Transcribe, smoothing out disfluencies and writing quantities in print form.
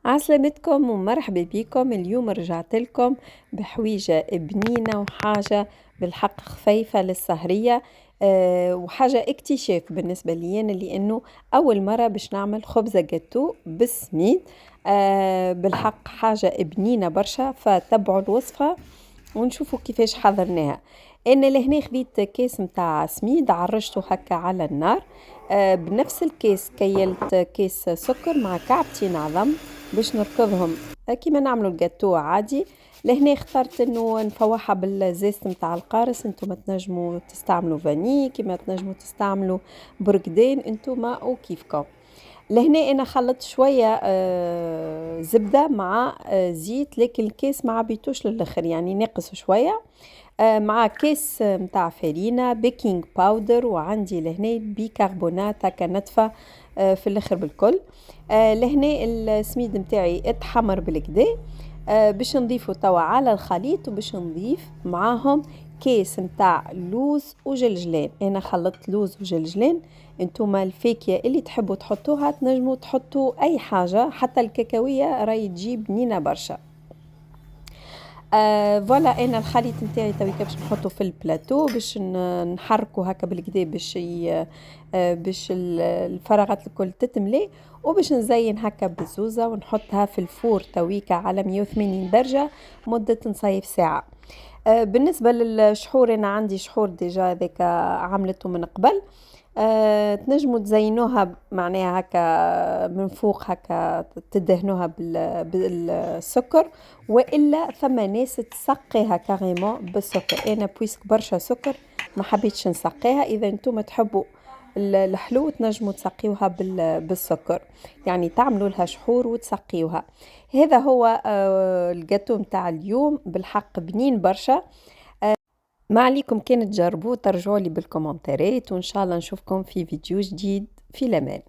عسلامتكم ومرحبا بكم. اليوم رجعت لكم بحويجة بنينة وحاجة بالحق خفيفة للسهرية. وحاجة اكتشاف بالنسبة لي أنا لأنه أول مرة باش نعمل خبزة جاتو بالسميد. بالحق حاجة بنينة برشا، فتبعوا الوصفة ونشوفوا كيفاش حضرناها. أنا لهنا خذيت كيس متاع سميد عرجته هكا على النار. بنفس الكيس كيلت كيس سكر مع كعبتين عظم باش نركضهم كيما نعملوا الجاتو عادي. لهنا اخترت انه نفوحها بالزيت متاع القارص. انتم تنجموا تستعملوا فاني كيما تنجموا تستعملوا برقدين انتم وكيفكم. لهنا انا خلطت شويه زبده مع زيت، لكن الكيس ما عبيتوش للاخر يعني ناقص شويه. مع كيس متاع فرينة بيكنج باودر، وعندي لهنا بيكربونات هكا نتفة في الاخر بالكل. لهنا السميد متاعي اتحمر بالكدا. باش نضيفه توا على الخليط، وباش نضيف معاهم كيس متاع لوز وجلجلان. انا خلطت لوز وجلجلان، انتوما الفاكهه اللي تحبوا تحطوها تنجموا تحطوا اي حاجه، حتى الكاكاويه راهي تجيب بنينه برشا. فوالا انا الخليط نتاعي تويكا باش نحطه في البلاتو باش نحركه هكا بالكدا باش الفراغات الكل تتملي، وباش نزين هكا بالزوزه ونحطها في الفور تويكا على 180 درجه مده نصيف ساعه. بالنسبه للشحور انا عندي شحور ديجا هذاك عملته من قبل. تنجموا تزينوها معناها هكا من فوق هكا تدهنوها بالسكر، والا ثم ناس تسقيها كاريمون بالسكر. انا بويسك برشا سكر ما حبيتش نسقيها. اذا انتم تحبوا الحلو تنجموا تسقيوها بالسكر، يعني تعملوا لها شحور وتسقيوها. هذا هو الجاتو متاع اليوم، بالحق بنين برشا. ما عليكم كان تجربوه ترجعوا لي بالكومنتات، وإن شاء الله نشوفكم في فيديو جديد. في الأمان.